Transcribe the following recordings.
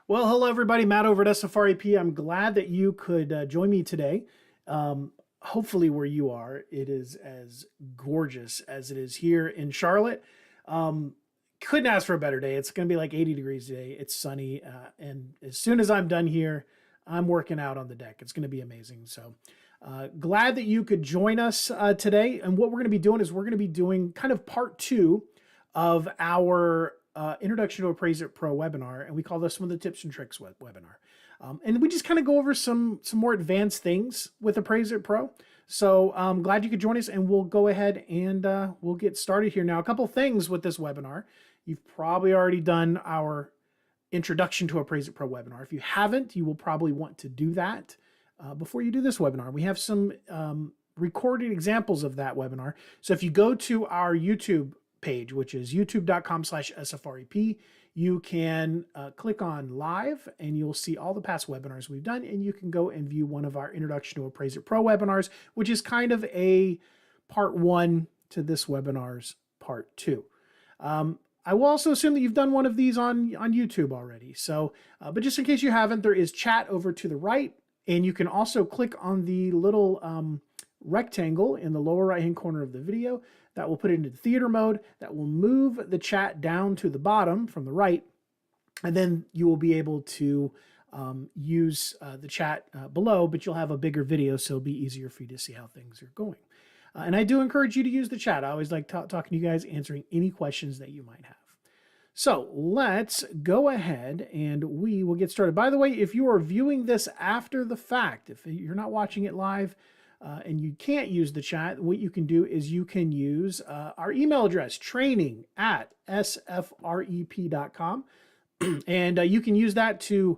Well, hello everybody, Matt over at Safari P. I'm glad that you could join me today. Hopefully where you are, it is as gorgeous as it is here in Charlotte. Couldn't ask for a better day. It's going to be like 80 degrees today. It's sunny. And as soon as I'm done here, I'm working out on the deck. It's going to be amazing. So glad that you could join us today. And what we're going to be doing is we're going to be doing kind of part 2 of our Introduction to Appraise-It Pro webinar, and we call this one the Tips and Tricks webinar. And we just kind of go over some more advanced things with Appraise-It Pro. So I'm glad you could join us, and we'll go ahead and we'll get started here. Now, a couple things with this webinar. You've probably already done our Introduction to Appraise-It Pro webinar. If you haven't, you will probably want to do that before you do this webinar. We have some recorded examples of that webinar. So if you go to our YouTube page, which is youtube.com/sfarep, you can click on live and you'll see all the past webinars we've done, and you can go and view one of our Introduction to Appraise-It Pro webinars, which is kind of a part 1 to this webinar's part 2. I will also assume that you've done one of these on YouTube already. So, but just in case you haven't, there is chat over to the right, and you can also click on the little rectangle in the lower right-hand corner of the video. That will put it into theater mode. That will move the chat down to the bottom from the right. And then you will be able to use the chat below, but you'll have a bigger video, so it'll be easier for you to see how things are going. And I do encourage you to use the chat. I always like talking to you guys, answering any questions that you might have. So let's go ahead and we will get started. By the way, if you are viewing this after the fact, if you're not watching it live and you can't use the chat, what you can do is you can use our email address, training@sfrep.com. And you can use that to,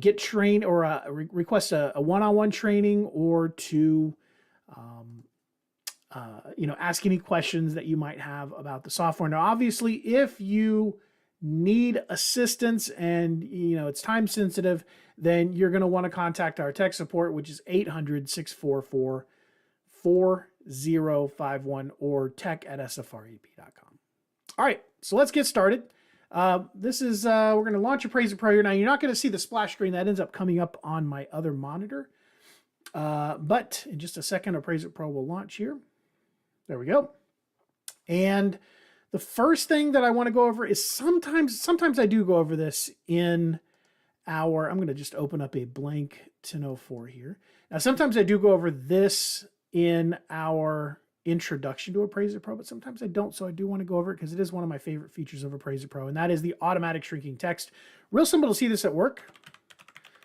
get trained or request a one-on-one training, or to, ask any questions that you might have about the software. Now, obviously, if you need assistance and, it's time sensitive, then you're going to want to contact our tech support, which is 800-644-4051 or tech@sfrep.com. All right, so let's get started. This is, we're going to launch Appraise-It Pro here. Now, you're not going to see the splash screen. That ends up coming up on my other monitor. But in just a second, Appraise-It Pro will launch here. There we go. And the first thing that I want to go over is sometimes I do go over this in our, I'm going to just open up a blank 1004 here. Now, sometimes I do go over this in our introduction to Appraise-It Pro, but sometimes I don't. So I do want to go over it because it is one of my favorite features of Appraise-It Pro, and that is the automatic shrinking text. Real simple to see this at work.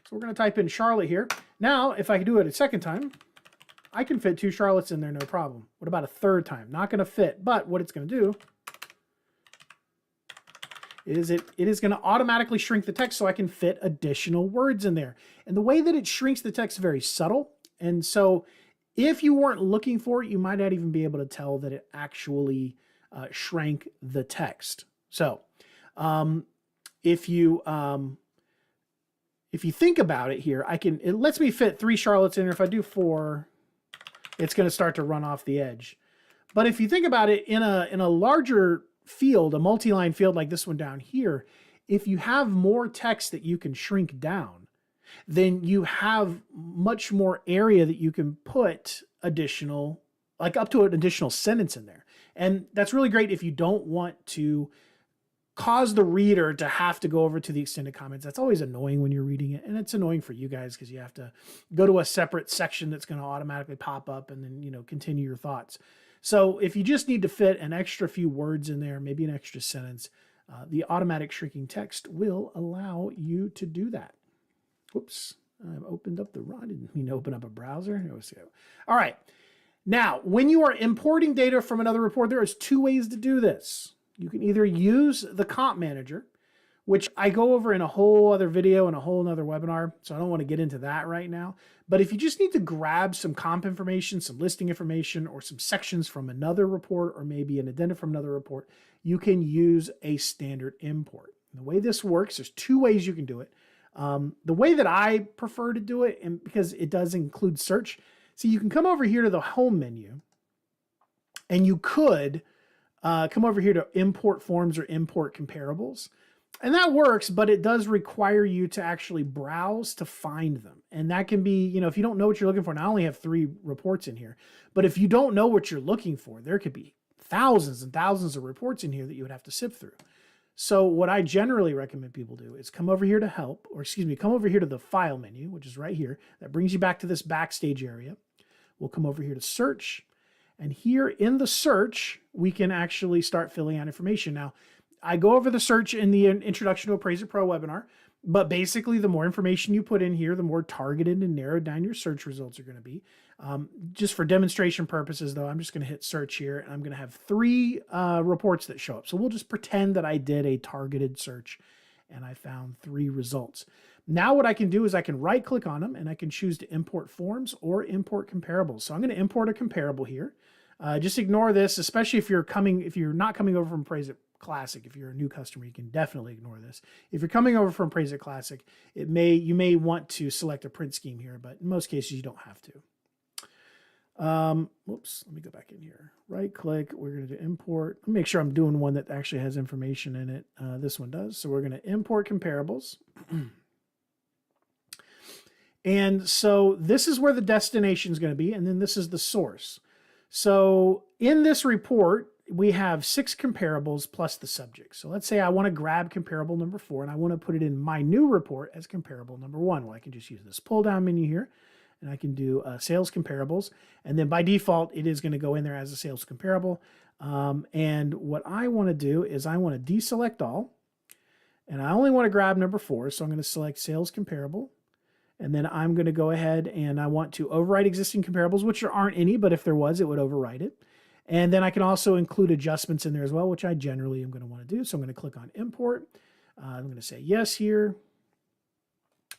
So we're going to type in Charlotte here. Now, if I do it a second time, I can fit 2 Charlottes in there, no problem. What about a third time? Not going to fit, but what it's going to do is it is going to automatically shrink the text so I can fit additional words in there. And the way that it shrinks the text is very subtle. And so if you weren't looking for it, you might not even be able to tell that it actually shrank the text. So if you think about it here, it lets me fit 3 Charlottes in there. If I do 4, it's going to start to run off the edge. But if you think about it in a larger field, a multi-line field like this one down here, if you have more text that you can shrink down, then you have much more area that you can put additional, like up to an additional sentence in there. And that's really great if you don't want to cause the reader to have to go over to the extended comments. That's always annoying when you're reading it. And it's annoying for you guys because you have to go to a separate section that's going to automatically pop up and then, continue your thoughts. So if you just need to fit an extra few words in there, maybe an extra sentence, the automatic shrinking text will allow you to do that. Whoops, I've opened up I didn't mean to open up a browser. Here we go. All right. Now, when you are importing data from another report, there is 2 ways to do this. You can either use the comp manager, which I go over in a whole other video and a whole nother webinar, so I don't want to get into that right now. But if you just need to grab some comp information, some listing information, or some sections from another report, or maybe an addendum from another report, you can use a standard import. And the way this works, there's 2 ways you can do it. The way that I prefer to do it, and because it does include search, so you can come over here to the home menu, and you could come over here to import forms or import comparables. And that works, but it does require you to actually browse to find them. And that can be, if you don't know what you're looking for, and I only have 3 reports in here, but if you don't know what you're looking for, there could be thousands and thousands of reports in here that you would have to sift through. So what I generally recommend people do is come over here to help, or come over here to the file menu, which is right here. That brings you back to this backstage area. We'll come over here to search. And here in the search, we can actually start filling out information. Now, I go over the search in the introduction to Appraise-It Pro webinar, but basically the more information you put in here, the more targeted and narrowed down your search results are going to be. Just for demonstration purposes, though, I'm just going to hit search here, and I'm going to have 3 reports that show up. So we'll just pretend that I did a targeted search, and I found 3 results. Now what I can do is I can right click on them, and I can choose to import forms or import comparables. So I'm going to import a comparable here. Just ignore this, especially if you're not coming over from Appraise-It Classic. If you're a new customer, you can definitely ignore this. If you're coming over from Appraise-It Classic, you may want to select a print scheme here, but in most cases you don't have to. Whoops, let me go back in here. Right click, we're going to do import. Let me make sure I'm doing one that actually has information in it. This one does. So we're going to import comparables. And so this is where the destination is going to be, and then this is the source. So in this report, we have 6 comparables plus the subject. So let's say I want to grab comparable number 4 and I want to put it in my new report as comparable number 1. Well, I can just use this pull down menu here and I can do sales comparables. And then by default, it is going to go in there as a sales comparable. And what I want to do is I want to deselect all. And I only want to grab number 4. So I'm going to select sales comparable. And then I'm going to go ahead and I want to override existing comparables, which there aren't any, but if there was, it would override it. And then I can also include adjustments in there as well, which I generally am going to want to do. So I'm going to click on import. I'm going to say yes here.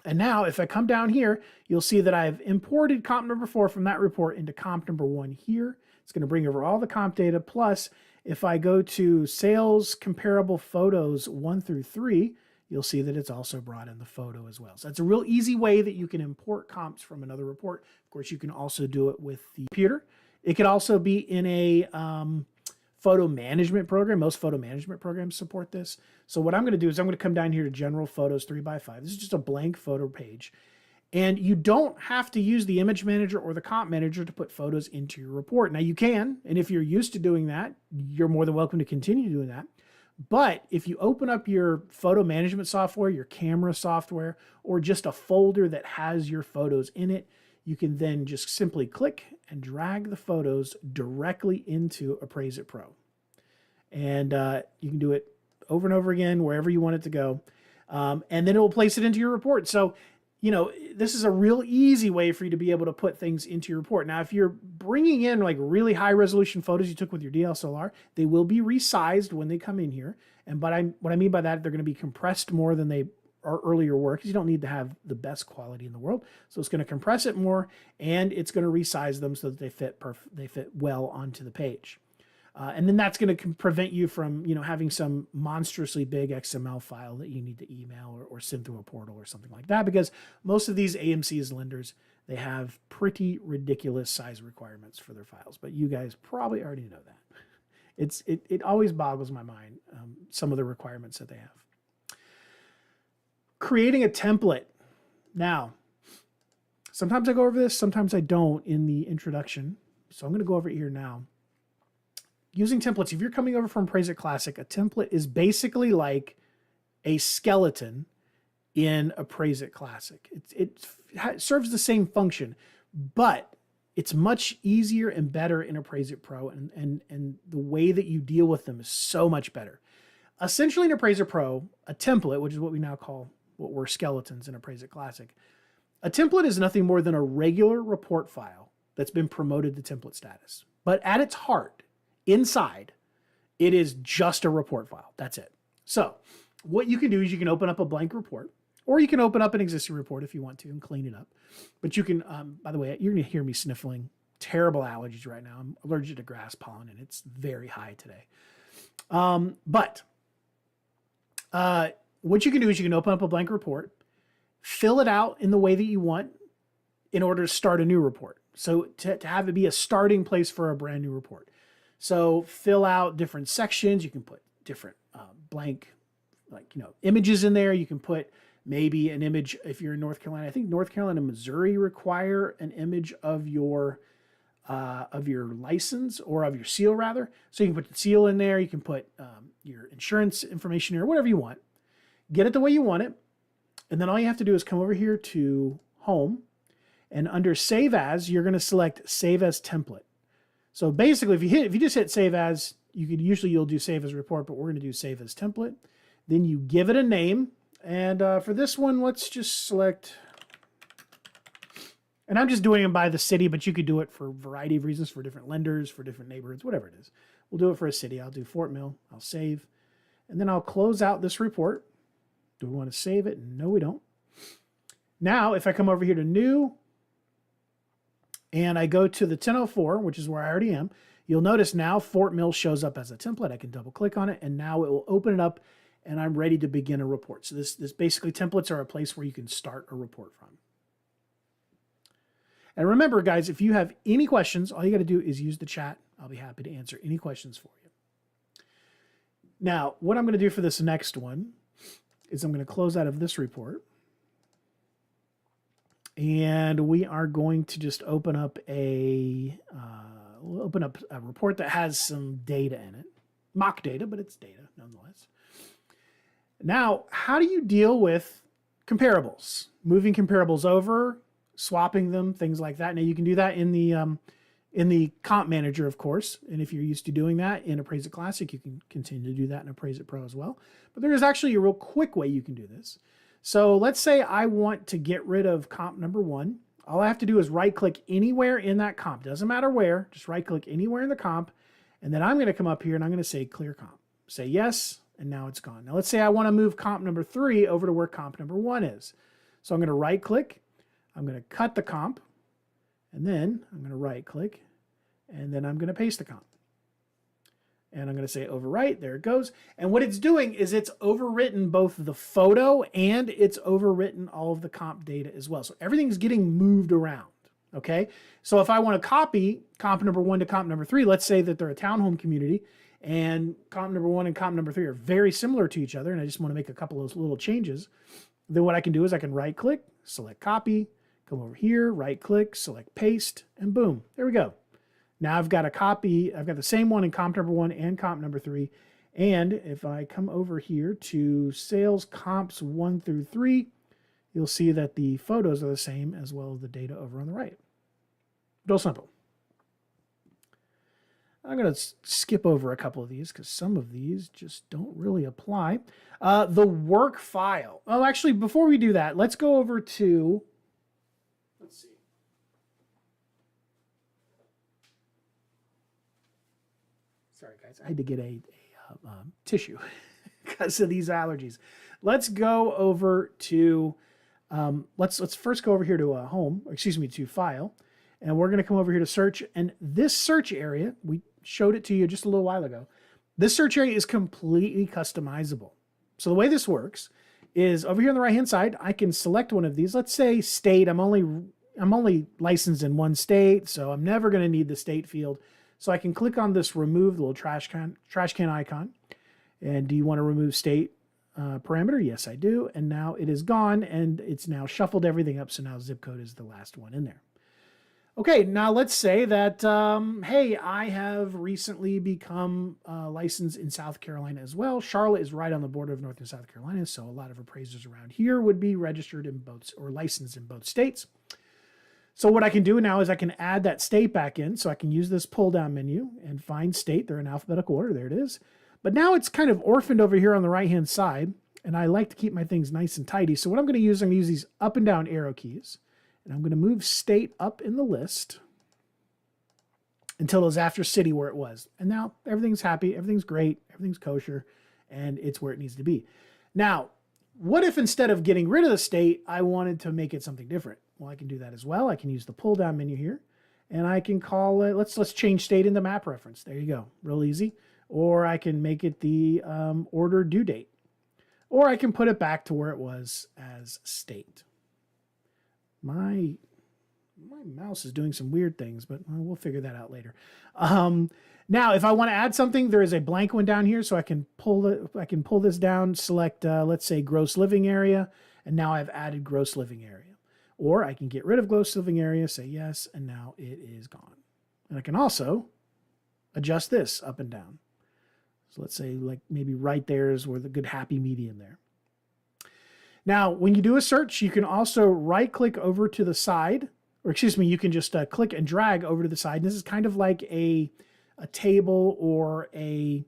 And now if I come down here, you'll see that I've imported comp number 4 from that report into comp number 1 here. It's going to bring over all the comp data. Plus, if I go to sales comparable photos 1 through 3, you'll see that it's also brought in the photo as well. So that's a real easy way that you can import comps from another report. Of course, you can also do it with the computer. It could also be in a photo management program. Most photo management programs support this. So what I'm going to do is I'm going to come down here to General Photos 3x5. This is just a blank photo page. And you don't have to use the image manager or the comp manager to put photos into your report. Now you can, and if you're used to doing that, you're more than welcome to continue doing that. But if you open up your photo management software, your camera software, or just a folder that has your photos in it, you can then just simply click and drag the photos directly into Appraise-It Pro. And you can do it over and over again, wherever you want it to go. And then it will place it into your report. So, you know, this is a real easy way for you to be able to put things into your report. Now, if you're bringing in like really high resolution photos you took with your DSLR, they will be resized when they come in here. And what I mean by that, they're going to be compressed more than they our earlier work, because you don't need to have the best quality in the world. So it's going to compress it more, and it's going to resize them so that they fit well onto the page. And then that's going to prevent you from, you know, having some monstrously big XML file that you need to email or send through a portal or something like that, because most of these AMC's lenders, they have pretty ridiculous size requirements for their files. But you guys probably already know that. It always boggles my mind, some of the requirements that they have. Creating a template. Now, sometimes I go over this, sometimes I don't in the introduction. So I'm going to go over it here now. Using templates, if you're coming over from Appraise-It Classic, a template is basically like a skeleton in Appraise-It Classic. It serves the same function, but it's much easier and better in Appraise-It Pro, and the way that you deal with them is so much better. Essentially in Appraise-It Pro, a template, which is what we now call what were skeletons in Appraise-It Classic, a template is nothing more than a regular report file that's been promoted to template status. But at its heart, inside, it is just a report file. That's it. So what you can do is you can open up a blank report, or you can open up an existing report if you want to and clean it up. But you can, by the way, you're going to hear me sniffling terrible allergies right now. I'm allergic to grass pollen, and it's very high today. What you can do is you can open up a blank report, fill it out in the way that you want in order to start a new report. So to have it be a starting place for a brand new report. So fill out different sections. You can put different blank, like, you know, images in there. You can put maybe an image if you're in North Carolina. I think North Carolina and Missouri require an image of your license, or of your seal rather. So you can put the seal in there. You can put your insurance information here, whatever you want. Get it the way you want it. And then all you have to do is come over here to Home, and under Save As, you're going to select Save As Template. So basically, if you just hit Save As, you'll do Save As Report, but we're going to do Save As Template. Then you give it a name, and for this one, let's just select. And I'm just doing them by the city, but you could do it for a variety of reasons, for different lenders, for different neighborhoods, whatever it is. We'll do it for a city. I'll do Fort Mill. I'll save, and then I'll close out this report. Do we want to save it? No, we don't. Now, if I come over here to New, and I go to the 1004, which is where I already am, you'll notice now Fort Mill shows up as a template. I can double click on it, and now it will open it up, and I'm ready to begin a report. So this basically, templates are a place where you can start a report from. And remember, guys, if you have any questions, all you got to do is use the chat. I'll be happy to answer any questions for you. Now, what I'm going to do for this next one is I'm going to close out of this report. And we are going to just open up a, we'll open up a report that has some data in it. Mock data, but it's data nonetheless. Now, how do you deal with comparables? Moving comparables over, swapping them, things like that. Now you can do that in the comp manager, of course. And if you're used to doing that in Appraise-It Classic, you can continue to do that in Appraise-It Pro as well. But there is actually a real quick way you can do this. So let's say I want to get rid of comp number 1. All I have to do is right click anywhere in that comp. Doesn't matter where, just right click anywhere in the comp. And then I'm going to come up here and I'm going to say clear comp. Say yes, and now it's gone. Now let's say I want to move comp number 3 over to where comp number 1 is. So I'm going to right click, I'm going to cut the comp, and then I'm going to right click, and then I'm going to paste the comp. And I'm going to say overwrite, there it goes. And what it's doing is it's overwritten both the photo and it's overwritten all of the comp data as well. So everything's getting moved around, okay? So if I want to copy comp number 1 to comp number 3, let's say that they're a townhome community and comp number 1 and comp number 3 are very similar to each other, and I just want to make a couple of little changes, then what I can do is I can right click, select copy, come over here, right click, select paste, and boom, there we go. Now I've got a copy, I've got the same one in comp number 1 and comp number 3. And if I come over here to sales comps 1 through 3, you'll see that the photos are the same as well as the data over on the right. Real simple. I'm going to skip over a couple of these because some of these just don't really apply. The work file. Oh, actually, before we do that, let's go over to, let's see. Sorry, guys. I had to get a tissue because of these allergies. Let's go over to, let's first go over here to to file. And we're going to come over here to search. And this search area, we showed it to you just a little while ago. This search area is completely customizable. So the way this works is over here on the right-hand side, I can select one of these. Let's say state. I'm only licensed in one state, so I'm never going to need the state field. So I can click on this remove the little trash can icon. And do you want to remove state parameter? Yes, I do. And now it is gone, and it's now shuffled everything up. So now zip code is the last one in there. Okay, now let's say that, hey, I have recently become licensed in South Carolina as well. Charlotte is right on the border of North and South Carolina, so a lot of appraisers around here would be registered in both or licensed in both states. So what I can do now is I can add that state back in. So I can use this pull down menu and find state. They're in alphabetical order. There it is. But now it's kind of orphaned over here on the right-hand side. And I like to keep my things nice and tidy. So what I'm going to use these up and down arrow keys. And I'm going to move state up in the list until it was after city where it was. And now everything's happy. Everything's great. Everything's kosher. And it's where it needs to be. Now, what if instead of getting rid of the state, I wanted to make it something different? Well, I can do that as well. I can use the pull down menu here and I can call it, let's change state into map reference. There you go. Real easy. Or I can make it the order due date, or I can put it back to where it was as state. My mouse is doing some weird things, but we'll figure that out later. Now, if I want to add something, there is a blank one down here, so I can pull this down, select, let's say, gross living area, and now I've added gross living area. Or I can get rid of gross living area, say yes, and now it is gone. And I can also adjust this up and down. So let's say like maybe right there is where the good happy medium there. Now, when you do a search, you can also right click over to the side, or excuse me, you can just click and drag over to the side. And this is kind of like a table or a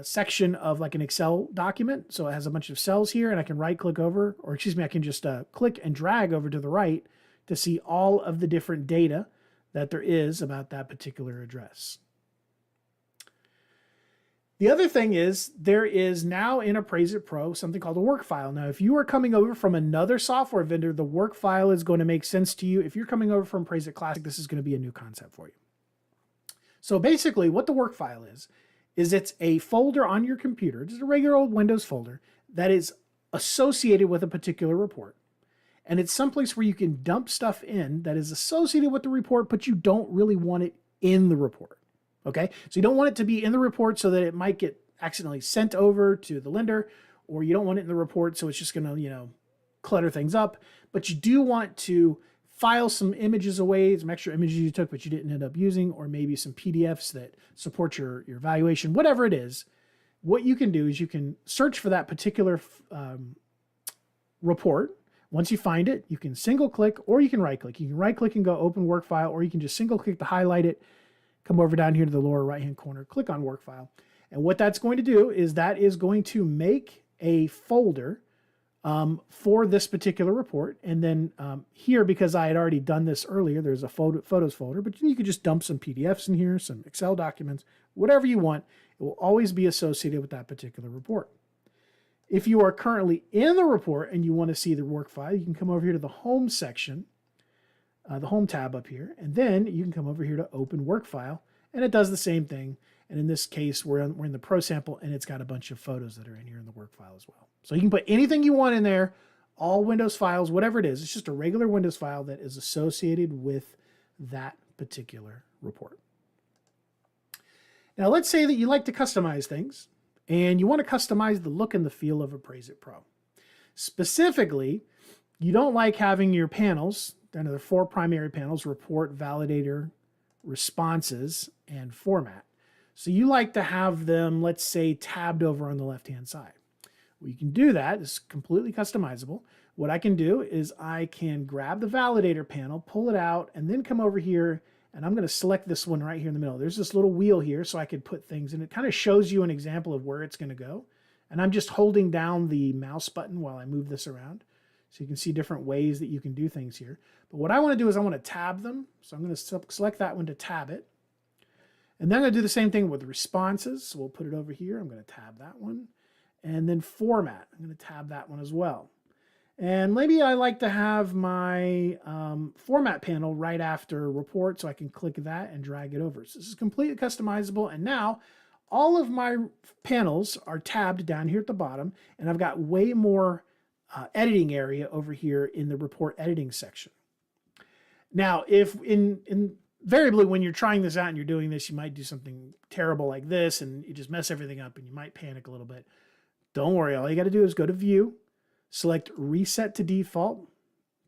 section of like an Excel document. So it has a bunch of cells here, and I can right click over, or excuse me, I can just click and drag over to the right to see all of the different data that there is about that particular address. The other thing is there is now in Appraise-It Pro something called a work file. Now, if you are coming over from another software vendor, the work file is going to make sense to you. If you're coming over from Appraise-It Classic, this is going to be a new concept for you. So basically what the work file is it's a folder on your computer, just a regular old Windows folder that is associated with a particular report. And it's someplace where you can dump stuff in that is associated with the report, but you don't really want it in the report. Okay, so you don't want it to be in the report so that it might get accidentally sent over to the lender, or you don't want it in the report so it's just going to, clutter things up. But you do want to file some images away, some extra images you took but you didn't end up using, or maybe some PDFs that support your evaluation, whatever it is, what you can do is you can search for that particular report. Once you find it, you can single click or you can right click. You can right click and go open work file, or you can just single click to highlight it, come over down here to the lower right hand corner, click on work file. And what that's going to do is that is going to make a folder for this particular report. And then here, because I had already done this earlier, there's a photos folder, but you could just dump some PDFs in here, some Excel documents, whatever you want. It will always be associated with that particular report. If you are currently in the report and you want to see the work file, you can come over here to the home section, the home tab up here, and then you can come over here to open work file, and it does the same thing. And in this case, we're in the pro sample, and it's got a bunch of photos that are in here in the work file as well. So you can put anything you want in there, all Windows files, whatever it is. It's just a regular Windows file that is associated with that particular report. Now, let's say that you like to customize things, and you want to customize the look and the feel of Appraise-It Pro. Specifically, you don't like having your panels, there are 4 primary panels: report, validator, responses, and format. So you like to have them, let's say, tabbed over on the left-hand side. Well, you can do that. It's completely customizable. What I can do is I can grab the validator panel, pull it out, and then come over here, and I'm going to select this one right here in the middle. There's this little wheel here so I could put things, and it kind of shows you an example of where it's going to go. And I'm just holding down the mouse button while I move this around. So you can see different ways that you can do things here. But what I want to do is I want to tab them. So I'm going to select that one to tab it. And then I'm going to do the same thing with responses. So we'll put it over here. I'm going to tab that one. And then format. I'm going to tab that one as well. And maybe I like to have my format panel right after report, so I can click that and drag it over. So this is completely customizable. And now all of my panels are tabbed down here at the bottom, and I've got way more editing area over here in the report editing section. Now, if invariably when you're trying this out and you're doing this, you might do something terrible like this and you just mess everything up and you might panic a little bit. Don't worry. All you got to do is go to View, select Reset to Default.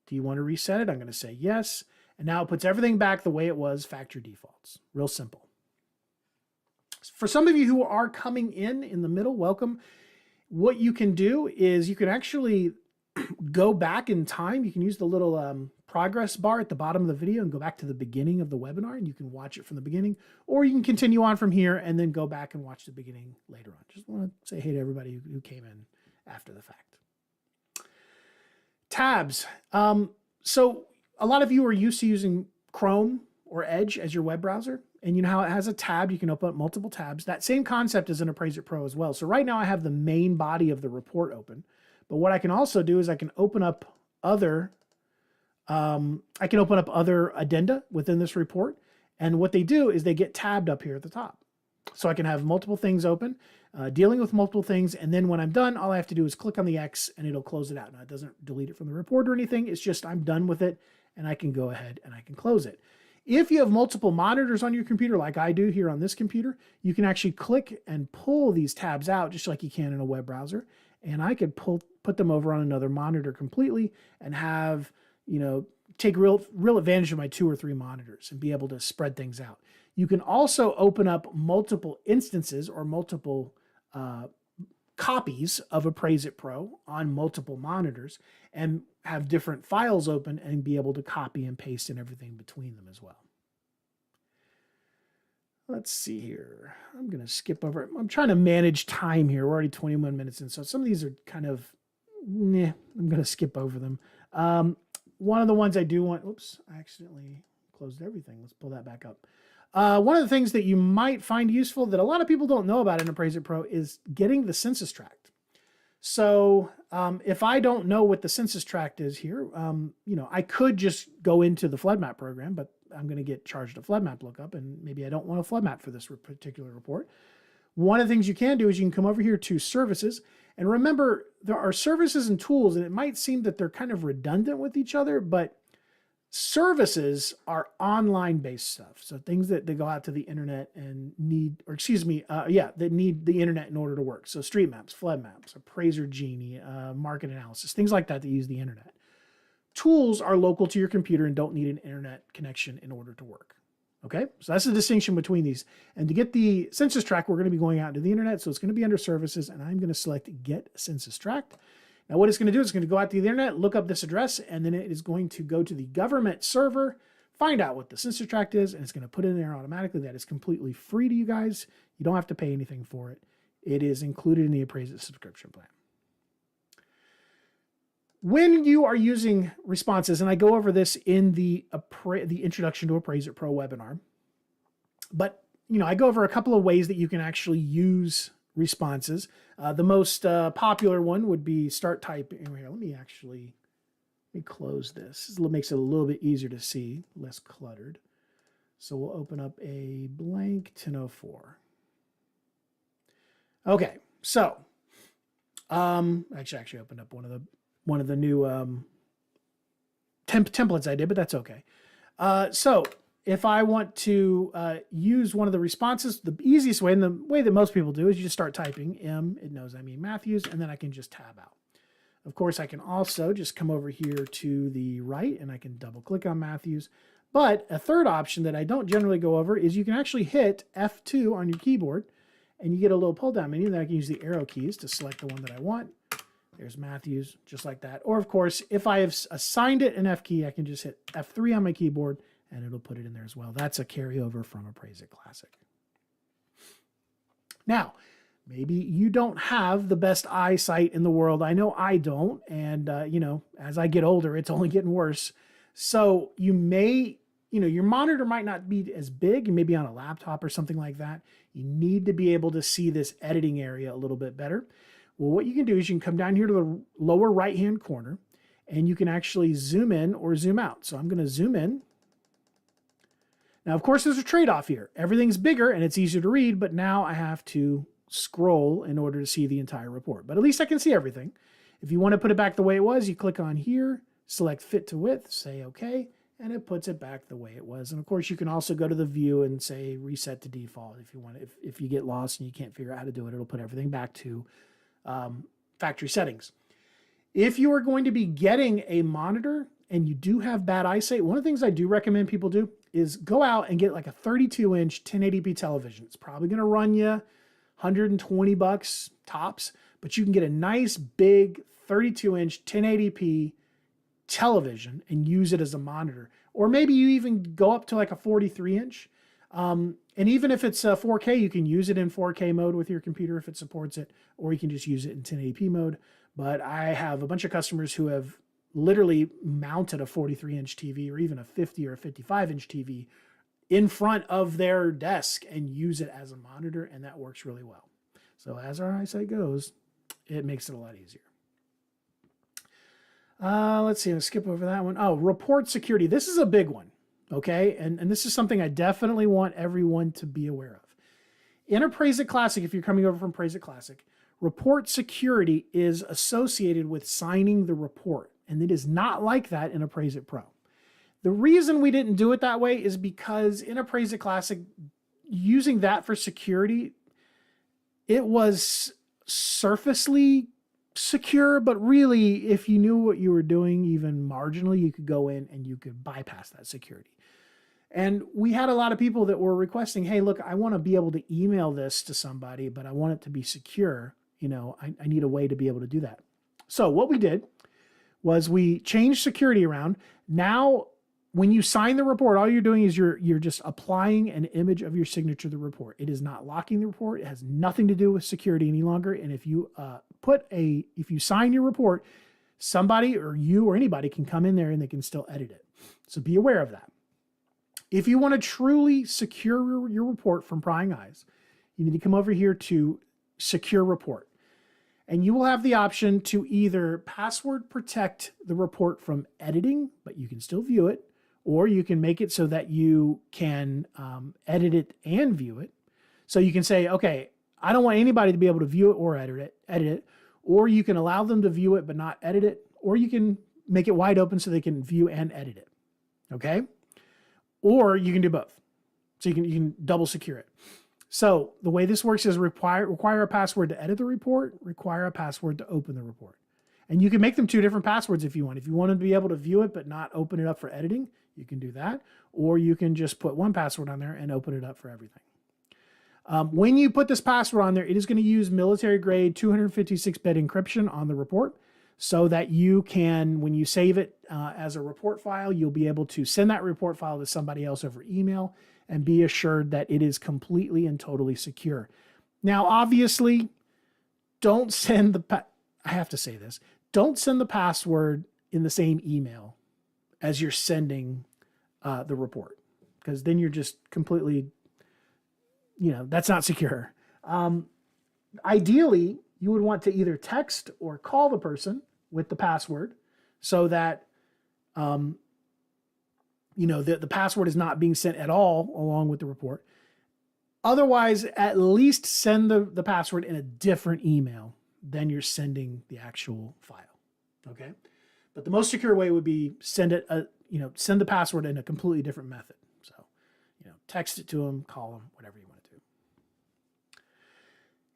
Do you want to reset it? I'm going to say yes. And now it puts everything back the way it was, factory defaults. Real simple. For some of you who are coming in the middle, welcome. What you can do is you can actually go back in time. You can use the little progress bar at the bottom of the video and go back to the beginning of the webinar, and you can watch it from the beginning, or you can continue on from here and then go back and watch the beginning later on. Just want to say hey to everybody who came in after the fact. Tabs. So a lot of you are used to using Chrome or Edge as your web browser, and you know how it has a tab. You can open up multiple tabs. That same concept is in Appraise-It Pro as well. So right now I have the main body of the report open, but what I can also do is I can open up other addenda within this report. And what they do is they get tabbed up here at the top. So I can have multiple things open, dealing with multiple things. And then when I'm done, all I have to do is click on the X and it'll close it out. Now it doesn't delete it from the report or anything. It's just I'm done with it and I can go ahead and I can close it. If you have multiple monitors on your computer, like I do here on this computer, you can actually click and pull these tabs out just like you can in a web browser. And I could put them over on another monitor completely and have, take real advantage of my 2 or 3 monitors and be able to spread things out. You can also open up multiple instances or multiple copies of Appraise-It Pro on multiple monitors and have different files open and be able to copy and paste and everything between them as well. Let's see here. I'm going to skip over it. I'm trying to manage time here. We're already 21 minutes in, so some of these are kind of, I'm going to skip over them. One of the ones I do want, oops, I accidentally closed everything. Let's pull that back up. One of the things that you might find useful that a lot of people don't know about in Appraise-It Pro is getting the census tract. So if I don't know what the census tract is here, I could just go into the flood map program, but I'm going to get charged a flood map lookup, and maybe I don't want a flood map for this particular report. One of the things you can do is you can come over here to services, and remember there are services and tools, and it might seem that they're kind of redundant with each other, but services are online based stuff. So things that they go out to the internet and need, that need the internet in order to work. So street maps, flood maps, Appraiser Genie, market analysis, things like that use the internet. tools are local to your computer and don't need an internet connection in order to work. Okay, so that's the distinction between these. And to get the census tract, we're going to be going out to the internet. So it's going to be under services, and I'm going to select get census tract. Now what it's going to do is it's going to go out to the internet, look up this address, and then it is going to go to the government server, find out what the census tract is, and it's going to put it in there automatically. That is completely free to you guys. You don't have to pay anything for it. It is included in the Appraise-It subscription plan. When you are using responses, and I go over this in the introduction to Appraise-It Pro webinar, but I go over a couple of ways that you can actually use responses. The most popular one would be start typing. Here, let me close this. This makes it a little bit easier to see, less cluttered. So we'll open up a blank 1004. Okay, so actually opened up one of the new templates I did, but that's okay. So if I want to use one of the responses, the easiest way, and the way that most people do, is you just start typing M, it knows I mean Matthews, and then I can just tab out. Of course, I can also just come over here to the right, and I can double click on Matthews. But a third option that I don't generally go over is you can actually hit F2 on your keyboard, and you get a little pull down menu. Then I can use the arrow keys to select the one that I want. There's Matthews, just like that. Or of course, if I have assigned it an F key, I can just hit F3 on my keyboard and it'll put it in there as well. That's a carryover from Appraise-It Classic. Now, maybe you don't have the best eyesight in the world. I know I don't. And, as I get older, it's only getting worse. So you may, your monitor might not be as big, and maybe on a laptop or something like that. You need to be able to see this editing area a little bit better. Well, what you can do is you can come down here to the lower right-hand corner, and you can actually zoom in or zoom out. So I'm going to zoom in. Now, of course, there's a trade-off here. Everything's bigger and it's easier to read, but now I have to scroll in order to see the entire report. But at least I can see everything. If you want to put it back the way it was, you click on here, select Fit to Width, say OK, and it puts it back the way it was. And of course, you can also go to the view and say Reset to Default if you want. If you get lost and you can't figure out how to do it, it'll put everything back to factory settings. If you are going to be getting a monitor and you do have bad eyesight, one of the things I do recommend people do is go out and get like a 32-inch 1080p television. It's probably going to run you $120 tops, but you can get a nice big 32-inch 1080p television and use it as a monitor. Or maybe you even go up to like a 43-inch. And even if it's 4K, you can use it in 4K mode with your computer if it supports it, or you can just use it in 1080p mode. But I have a bunch of customers who have literally mounted a 43-inch TV or even a 50 or a 55-inch TV in front of their desk and use it as a monitor, and that works really well. So as our eyesight goes, it makes it a lot easier. Let's see, I'll skip over that one. Oh, report security. This is a big one, okay? And this is something I definitely want everyone to be aware of. In Appraise-It Classic, if you're coming over from Appraise-It Classic, report security is associated with signing the report, and it is not like that in Appraise-It Pro. The reason we didn't do it that way is because in Appraise-It Classic, using that for security, it was surfacely secure, but really, if you knew what you were doing even marginally, you could go in and you could bypass that security. And we had a lot of people that were requesting, hey, look, I want to be able to email this to somebody, but I want it to be secure. I need a way to be able to do that. So what we did was we changed security around. Now, when you sign the report, all you're doing is you're just applying an image of your signature to the report. It is not locking the report. It has nothing to do with security any longer. And if you if you sign your report, somebody or you or anybody can come in there and they can still edit it. So be aware of that. If you want to truly secure your report from prying eyes, you need to come over here to Secure Report. And you will have the option to either password protect the report from editing, but you can still view it, or you can make it so that you can edit it and view it. So you can say, okay, I don't want anybody to be able to view it or edit it, or you can allow them to view it but not edit it, or you can make it wide open so they can view and edit it, okay? Or you can do both. So you can double secure it. So the way this works is require a password to edit the report, require a password to open the report. And you can make them 2 different passwords if you want. If you want to be able to view it but not open it up for editing, you can do that. Or you can just put one password on there and open it up for everything. When you put this password on there, it is going to use military grade 256-bit encryption on the report so that you can, when you save it as a report file, you'll be able to send that report file to somebody else over email and be assured that it is completely and totally secure. Now, obviously, don't send I have to say this, don't send the password in the same email as you're sending the report, because then you're just completely, that's not secure. Ideally, you would want to either text or call the person with the password so that, the password is not being sent at all along with the report. Otherwise, at least send the password in a different email than you're sending the actual file. Okay. But the most secure way would be send the password in a completely different method. So, text it to them, call them, whatever you want to do.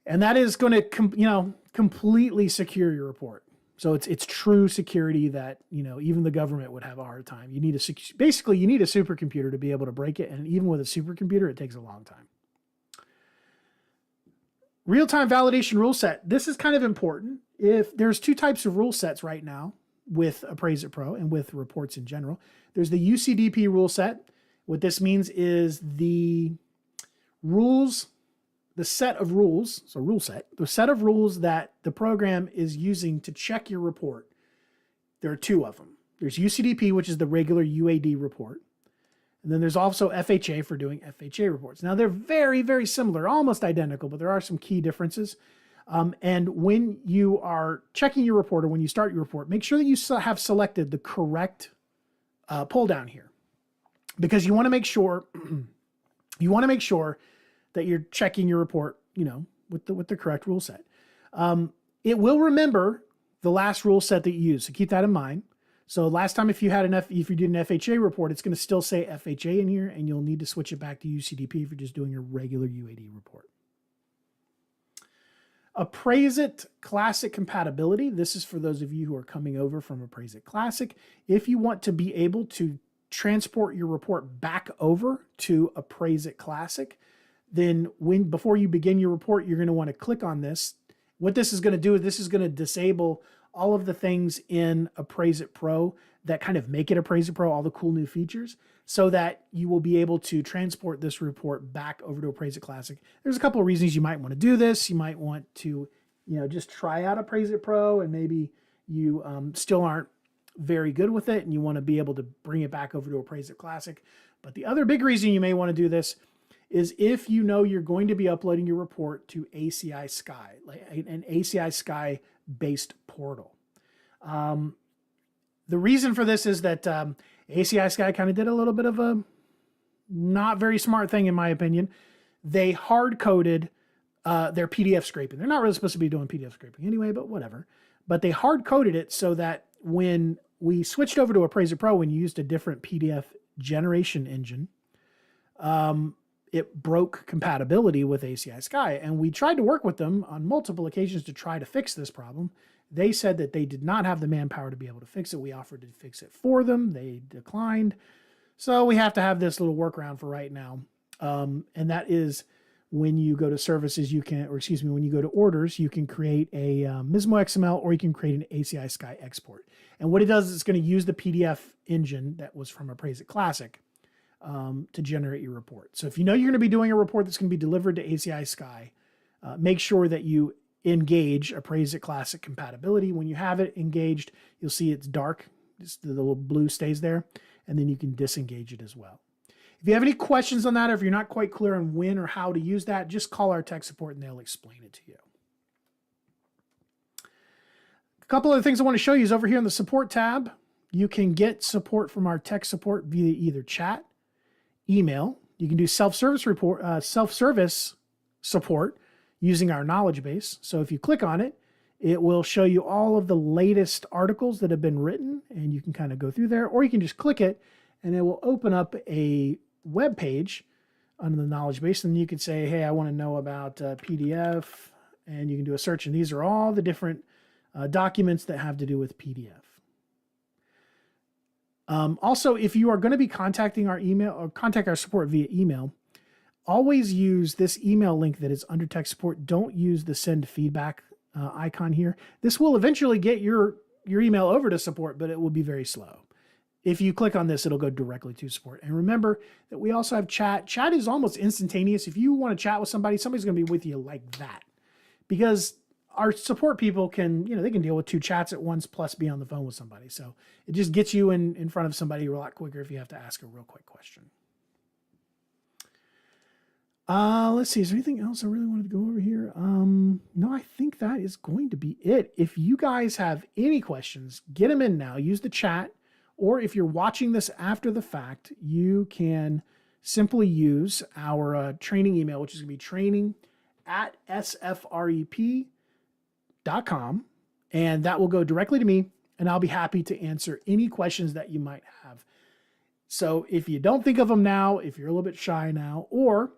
And that is going to, completely secure your report. So it's true security that, even the government would have a hard time. You need basically you need a supercomputer to be able to break it. And even with a supercomputer, it takes a long time. Real-time validation rule set. This is kind of important. If there's 2 types of rule sets right now with Appraise-It Pro and with reports in general. There's the UCDP rule set. What this means is the set of rules that the program is using to check your report. There are 2 of them. There's UCDP, which is the regular UAD report. And then there's also FHA for doing FHA reports. Now they're very, very similar, almost identical, but there are some key differences. And when you are checking your report or when you start your report, make sure that you have selected the correct pull down here, because you want to make sure that you're checking your report, with the correct rule set. It will remember the last rule set that you used, so keep that in mind. So last time, if you did an FHA report, it's going to still say FHA in here, and you'll need to switch it back to UCDP if you're just doing your regular UAD report. Appraise-It Classic compatibility. This is for those of you who are coming over from Appraise-It Classic. If you want to be able to transport your report back over to Appraise-It Classic, then before you begin your report, you're going to want to click on this. What this is going to do is this is going to disable all of the things in Appraise-It Pro that kind of make it Appraise-It Pro, all the cool new features, so that you will be able to transport this report back over to Appraise-It Classic. There's a couple of reasons you might want to do this. You might want to, just try out Appraise-It Pro, and maybe you still aren't very good with it and you want to be able to bring it back over to Appraise-It Classic. But the other big reason you may want to do this is if you're going to be uploading your report to ACI Sky, like an ACI Sky based portal. The reason for this is that ACI Sky kind of did a little bit of a not very smart thing, in my opinion. They hard-coded their PDF scraping. They're not really supposed to be doing PDF scraping anyway, but whatever. But they hard-coded it so that when we switched over to Appraise-It Pro, when you used a different PDF generation engine, it broke compatibility with ACI Sky. And we tried to work with them on multiple occasions to try to fix this problem. They said that they did not have the manpower to be able to fix it. We offered to fix it for them. They declined. So we have to have this little workaround for right now. And that is when you go to services, when you go to orders, you can create a Mismo XML, or you can create an ACI Sky export. And what it does is it's going to use the PDF engine that was from Appraise-It Classic to generate your report. So if you're going to be doing a report that's going to be delivered to ACI Sky, make sure that you engage Appraise-It Classic compatibility. When you have it engaged, you'll see it's dark. Just the little blue stays there, and then you can disengage it as well. If you have any questions on that, or if you're not quite clear on when or how to use that, just call our tech support and they'll explain it to you. A couple other things I want to show you is over here in the support tab. You can get support from our tech support via either chat, email. You can do self-service support using our knowledge base. So if you click on it, it will show you all of the latest articles that have been written, and you can kind of go through there, or you can just click it and it will open up a web page under the knowledge base. And you can say, hey, I want to know about PDF, and you can do a search. And these are all the different documents that have to do with PDF. Also, if you are going to be contacting our email or contact our support via email, always use this email link that is under tech support. Don't use the send feedback icon here. This will eventually get your email over to support, but it will be very slow. If you click on this, it'll go directly to support. And remember that we also have chat. Chat is almost instantaneous. If you want to chat with somebody, somebody's going to be with you like that, because our support people can, they can deal with 2 chats at once plus be on the phone with somebody. So it just gets you in front of somebody a lot quicker if you have to ask a real quick question. Let's see. Is there anything else I really wanted to go over here? No, I think that is going to be it. If you guys have any questions, get them in now. Use the chat. Or if you're watching this after the fact, you can simply use our training email, which is going to be training@sfrep.com. And that will go directly to me, and I'll be happy to answer any questions that you might have. So if you don't think of them now, if you're a little bit shy now, or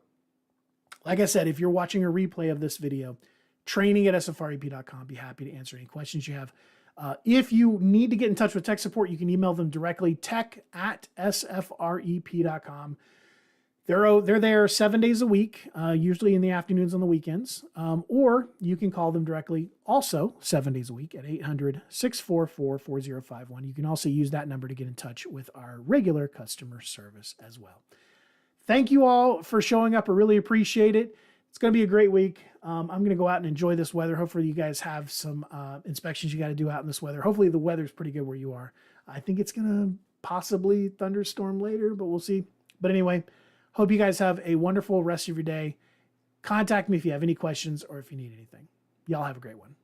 like I said, if you're watching a replay of this video, training@sfrep.com, be happy to answer any questions you have. If you need to get in touch with tech support, you can email them directly, tech@sfrep.com. They're there 7 days a week, usually in the afternoons on the weekends, or you can call them directly also 7 days a week at 800-644-4051. You can also use that number to get in touch with our regular customer service as well. Thank you all for showing up. I really appreciate it. It's going to be a great week. I'm going to go out and enjoy this weather. Hopefully you guys have some inspections you got to do out in this weather. Hopefully the weather's pretty good where you are. I think it's going to possibly thunderstorm later, but we'll see. But anyway, hope you guys have a wonderful rest of your day. Contact me if you have any questions or if you need anything. Y'all have a great one.